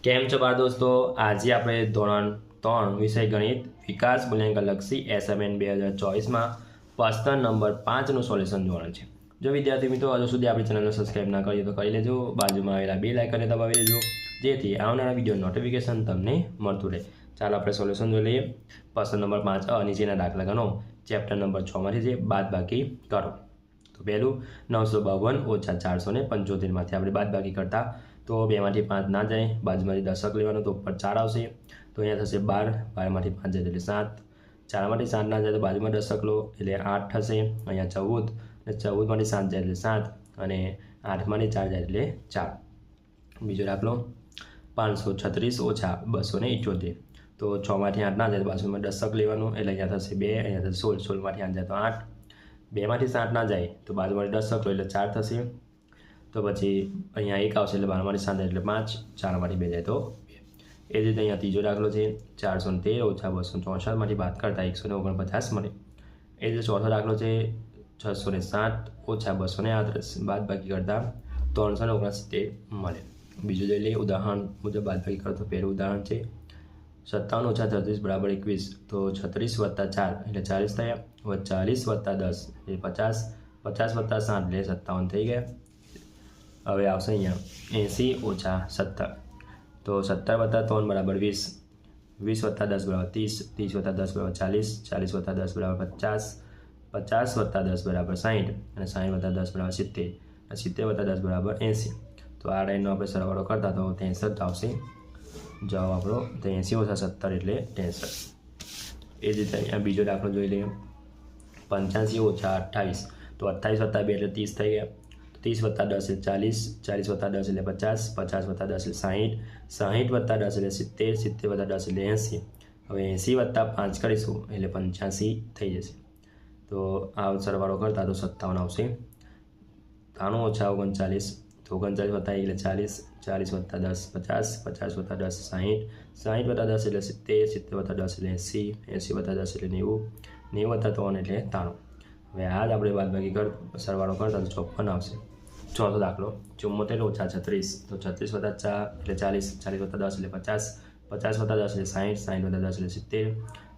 કેમ છો બાળ દોસ્તો? આજે આપણે ધોરણ 3 વિષય ગણિત વિકાસ મૂલ્યાંકનલક્ષી એસાઇનમેન્ટ 2024માં પ્રશ્ન નંબર 5નું સોલ્યુશન જોવાનું છે. જો વિદ્યાર્થી મિત્રો હજુ સુધી આપણી ચેનલને સબસ્ક્રાઇબ ના કરી તો કરી લેજો. બાજુમાં આવેલા બેલ આઇકનને દબાવી દેજો, જેથી આવનારા વિડીયો નોટિફિકેશન તમને મળતું રહે. ચાલો આપણે સોલ્યુશન જોઈ લઈએ. પ્રશ્ન નંબર 5 નીચેના દાખલા ગણો. ચેપ્ટર નંબર 6માંથી છે બાદબાકી કરો. તો પહેલું 952 - 475માંથી આપણે બાદબાકી કરતા તો 2માંથી 5 ના જાય, બાજુમાંથી દશક લેવાનું તો ઉપર 4 આવશે. તો અહીંયા થશે 12, 12માંથી 5 જાય એટલે 7, 4માંથી 7 ના જાય તો બાજુમાં દશક લો એટલે 8 થશે. અહીંયા 14 અને 14માંથી 7 જાય એટલે 7 અને 8માંથી 4 જાય એટલે 4. બીજો દાખલો 536 - 278. તો 6માંથી 8 ના જાય તો બાજુમાં દશક લેવાનું એટલે અહીંયા થશે 2, અહીંયા થશે 16, 16માંથી 8 જાય તો 8, 2માંથી 7 ના જાય તો બાજુમાંથી દશક લો એટલે 4 થશે. તો પછી અહીંયા 1 આવશે એટલે 12માંથી 7 જાય એટલે 5, 4માંથી 2 જાય તો 2. એ જ રીતે અહીંયા ત્રીજો દાખલો છે 413 - 264માંથી બાદ કરતા 149 મળે. એ જ રીતે ચોથો દાખલો છે 607 - 238 બાદબાકી કરતા 369 મળે. બીજું જોઈ લઈએ. ઉદાહરણ મુજબ બાદબાકી કરો તો પહેલું ઉદાહરણ છે 57 - 36 = 21. તો 36 + 4 એટલે 40 થયા, 40 + 10 એટલે 50, 50 + 7 એટલે 57 થઈ ગયા. હવે આવશે અહીંયા 80 - 17. તો 17 + 3 = 20, 20 + 10 = 30, 30 + 10 = 40, 40 + 10 = 50, 50 + 10 = 60 અને 60 + 10 = 70, 70 + 10 = 80. તો આ લાઈનનો આપણે સરવાળો કરતા તો 63 આવશે જવાબ આપણો. તો 80 - 17 એટલે 63. એ જ રીતે અહીંયા બીજો દાખલો જોઈ લઈએ 85 - 28. તો 28 + 2 એટલે 30 થઈ ગયા. 30 + 10 એટલે 40, 40 + 10 એટલે 50, 50 + 10 એટલે 60, 60 + 10 એટલે 70, 70 + 10 એટલે 80. હવે 80 + 5 કરીશું એટલે 85 થઈ જશે. તો આ સરવાળો કરતા તો 57 આવશે. 93 - 39. તો 39 + 1 એટલે 40, 40 + 10 50, 50 + 10 60, 60 + 10 એટલે 70, 70 + 10 એટલે 80, 80 + 10 એટલે 90, 90 + 3 એટલે 93. હવે આ જ આપણે બાદબાકી સરવાળો કરતા તો 54 આવશે. ચોથો દાખલો 74 - 36. તો 36 + 4 એટલે 40, 40 + 10 એટલે 50, 50 + 10 એટલે 60, 60 + 10 એટલે 70,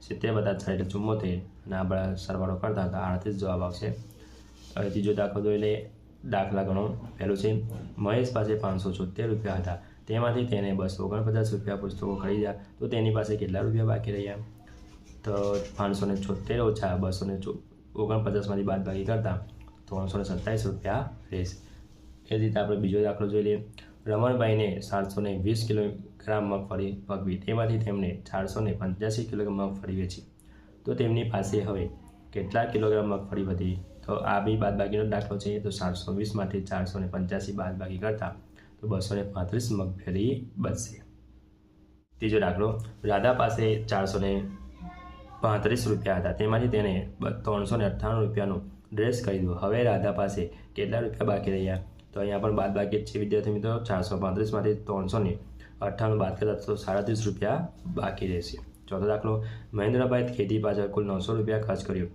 70 + 4 એટલે 74 અને આપણે સરવાળો કરતા તો 38 જવાબ આવશે. હવે ત્રીજો દાખલો જોઈ લઈએ. દાખલા ગણો. પહેલું છે મહેશ પાસે 576 રૂપિયા હતા, તેમાંથી તેને 249 રૂપિયા પુસ્તકો ખરીદ્યા, તો તેની પાસે કેટલા રૂપિયા બાકી રહ્યા? તો 576 - 249માંથી બાદબાકી કરતા 327 રૂપિયા રહેશે. એ જ રીતે આપણે બીજો દાખલો જોઈ લઈએ. રમણભાઈને 720 કિલોગ્રામ મગફળી પકવી, તેમાંથી તેમણે 485 કિલોગ્રામ મગફળી વેચી, તો તેમની પાસે હવે કેટલા કિલોગ્રામ મગફળી વધી? તો આ બી બાદબાકીનો દાખલો છે. તો 720માંથી 485 બાદબાકી કરતા તો 235 મગફળી બચશે. ત્રીજો દાખલો રાધા પાસે 435 રૂપિયા હતા, તેમાંથી તેને 398 રૂપિયાનો ડ્રેસ ખરીદ્યો, હવે રાધા પાસે કેટલા રૂપિયા બાકી રહ્યા? તો અહીંયા પણ બાદબાકી છે વિદ્યાર્થી મિત્રો. 435માંથી 398 બાદ કરતા તો 37 રૂપિયા બાકી રહેશે. ચોથો દાખલો મહેન્દ્રભાઈ ખેતી પાછળ કુલ 900 રૂપિયા ખર્ચ કર્યો,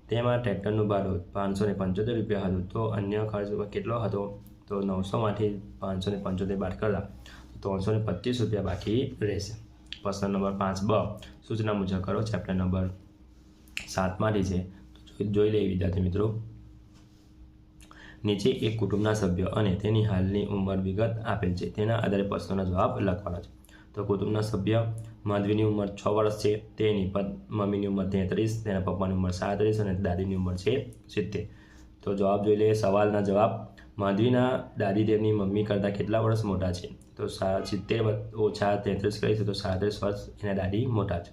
તેમાં ટ્રેક્ટરનું ભાડું 575 રૂપિયા હતું, તો અન્ય ખર્ચ કેટલો હતો? તો 900માંથી 575 બાદ કરતા 325 રૂપિયા બાકી રહેશે. પ્રશ્ન નંબર 5 બ સૂચના મુજબ કરો. ચેપ્ટર નંબર 7માંથી છે. તો જોઈ લઈએ વિદ્યાર્થી મિત્રો. નીચે એક કુટુંબના સભ્યો અને તેની હાલની ઉંમર વિગત આપેલ છે, તેના આધારે પ્રશ્નોના જવાબ લખવાના છે. તો કુટુંબના સભ્ય માધવીની ઉંમર 6 વર્ષ છે, તેની મમ્મીની ઉંમર 33, તેના પપ્પાની ઉંમર 37 અને દાદીની ઉંમર છે 70. તો જવાબ જોઈ લઈએ. સવાલના જવાબ. માધવીના દાદી તેમની મમ્મી કરતાં કેટલા વર્ષ મોટા છે? તો 70 - 33 કરીશું તો 37 વર્ષ એના દાદી મોટા છે.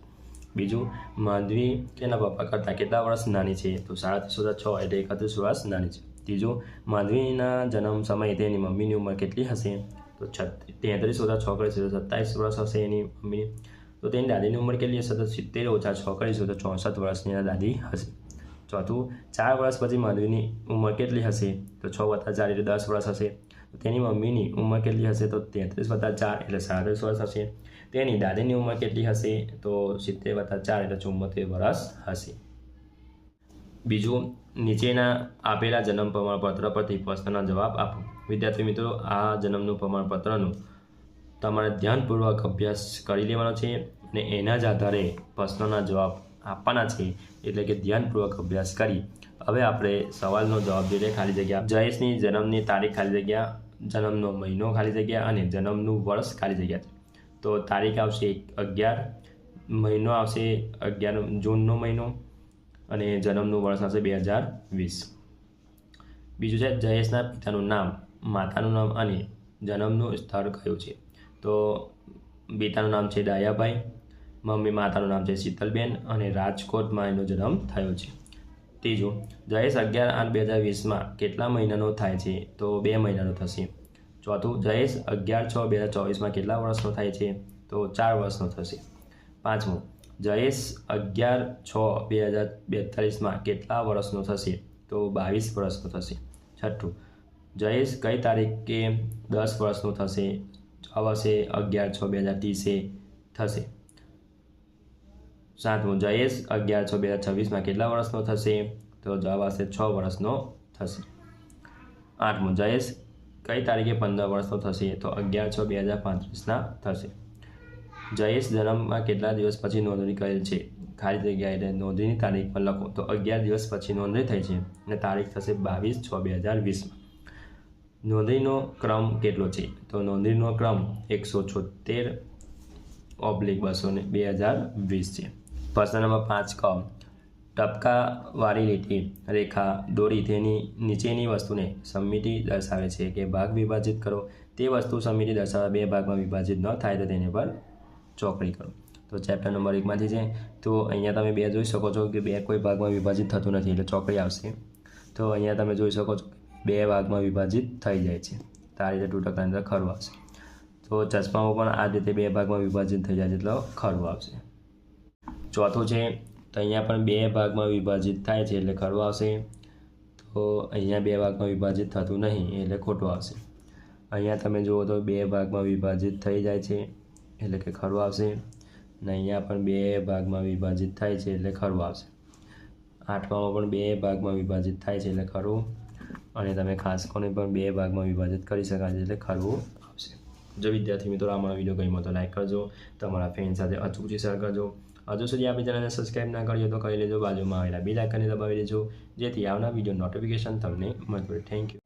બીજું માધવી તેના પપ્પા કરતાં કેટલા વર્ષ નાની છે? તો 37 - 6 એટલે 31 વર્ષ નાની છે. ત્રીજું માધવીના જન્મ સમયે તેની મમ્મીની ઉંમર કેટલી હશે? તો 33 - 6 કરીશું તો 27 વર્ષ હશે એની મમ્મીની. તો તેની દાદીની ઉંમર કેટલી હશે? તો 70 - 6 કરીશું તો 64 વર્ષની દાદી હશે. ચોથું 4 વર્ષ પછી માધવીની ઉંમર કેટલી હશે? તો 6 + 4 એટલે 10 વર્ષ હશે. તો તેની મમ્મીની ઉંમર કેટલી હશે? તો 33 + 4 એટલે 37 વર્ષ હશે. તેની દાદીની ઉંમર કેટલી હશે? તો 70 + 4 એટલે 74 વર્ષ હશે. બીજું નીચેના આપેલા જન્મ પ્રમાણપત્ર પરથી પ્રશ્નના જવાબ આપો. વિદ્યાર્થી મિત્રો, આ જન્મનું પ્રમાણપત્રનું તમારે ધ્યાનપૂર્વક અભ્યાસ કરી લેવાનો છે અને એના જ આધારે પ્રશ્નોના જવાબ આપવાના છે. એટલે કે ધ્યાનપૂર્વક અભ્યાસ કરી હવે આપણે સવાલનો જવાબ જોઈએ. ખાલી જગ્યા જયેશની જન્મની તારીખ ખાલી જગ્યા, જન્મનો મહિનો ખાલી જગ્યા અને જન્મનું વર્ષ ખાલી જગ્યા. તો તારીખ આવશે 11, મહિનો આવશે 11 જૂનનો મહિનો અને જન્મનું વર્ષ આવશે 2020. બીજું છે જયેશના પિતાનું નામ, માતાનું નામ અને જન્મનું સ્થળ કયું છે. તો પિતાનું નામ છે ડાયાભાઈ, માતાનું નામ છે શીતલબેન અને રાજકોટમાં એનો જન્મ થયો છે. ત્રીજું જયેશ 11/8/2020માં કેટલા મહિનાનો થાય છે. તો 2 મહિનાનો થશે. ચોથું જયેશ 11/6/2024માં કેટલા વર્ષનો થાય છે. તો 4 વર્ષનો થશે. પાંચમું જયેશ 11/6/2042માં કેટલા વર્ષનો થશે. તો 22 વર્ષનો થશે. છઠ્ઠું જયેશ કઈ તારીખે 10 વર્ષનો થશે. જવાબ આવશે 11/6/2030 થશે. સાતમું જયેશ 11/6/2026માં કેટલા વર્ષનો થશે. તો જવાબ આવશે 6 વર્ષનો થશે. આઠમું જયેશ કઈ તારીખે 15 વર્ષનો થશે. તો 11/6/2035ના થશે. જયેશ જન્મમાં કેટલા દિવસ પછી નોંધણી કરેલ છે. ખાલી જગ્યા એટલે નોંધણીની તારીખ પર લખો. તો 11 દિવસ પછી નોંધણી થઈ છે અને તારીખ થશે 22/6/2020માં. નોંધણીનો ક્રમ કેટલો છે. તો નોંધણીનો ક્રમ 176/2020 છે. પ્રશ્ન નંબર 5 ક ટપકાવાળી લીટી રેખા દોરી તેની નીચેની વસ્તુને સમિતિ દર્શાવે છે કે ભાગ વિભાજિત કરો. તે વસ્તુ સમિતિ દર્શાવવા 2 ભાગમાં વિભાજિત ન થાય તો તેને પર ચોકડી કરો. તો ચેપ્ટર નંબર 1માંથી છે. તો અહીંયા તમે 2 જોઈ શકો છો કે 2 કોઈ ભાગમાં વિભાજિત થતું નથી એટલે ચોકડી આવશે. તો અહીંયા તમે જોઈ શકો છો 2 ભાગમાં વિભાજિત થઈ જાય છે. તો આ રીતે તૂટકની અંદર ખરું આવશે. તો ચશ્માઓ પણ આ રીતે 2 ભાગમાં વિભાજિત થઈ જાય છે એટલે ખરું આવશે. ચોથું છે તો અહીંયા પણ 2 ભાગમાં વિભાજિત થાય છે એટલે ખરું આવશે. તો અહીંયા 2 ભાગમાં વિભાજિત થતું નહીં એટલે ખોટું આવશે. અહીંયા તમે જુઓ તો 2 ભાગમાં વિભાજિત થઈ જાય છે એટલે કે ખરું આવશે. અને અહીંયા પણ 2 ભાગમાં વિભાજિત થાય છે એટલે ખરું આવશે. આઠમામાં પણ 2 ભાગમાં વિભાજિત થાય છે એટલે ખરું. અને તમે ખાસ કોને પણ 2 ભાગમાં વિભાજિત કરી શકાય છે એટલે ખરું આવશે. જો વિદ્યાર્થી મિત્રો આ મારો વિડીયો ગમ્યો તો લાઈક કરજો, તમારા ફ્રેન્ડ સાથે અચૂકથી શેર કરજો. હજુ સુધી આપણી ચેનલને સબસ્ક્રાઈબ ના કરી તો કરી લેજો. બાજુમાં આવેલા બેલ આઇકનને દબાવી દેજો જેથી આવનાર વિડીયો નોટિફિકેશન તમને મળતું રહે. Thank you.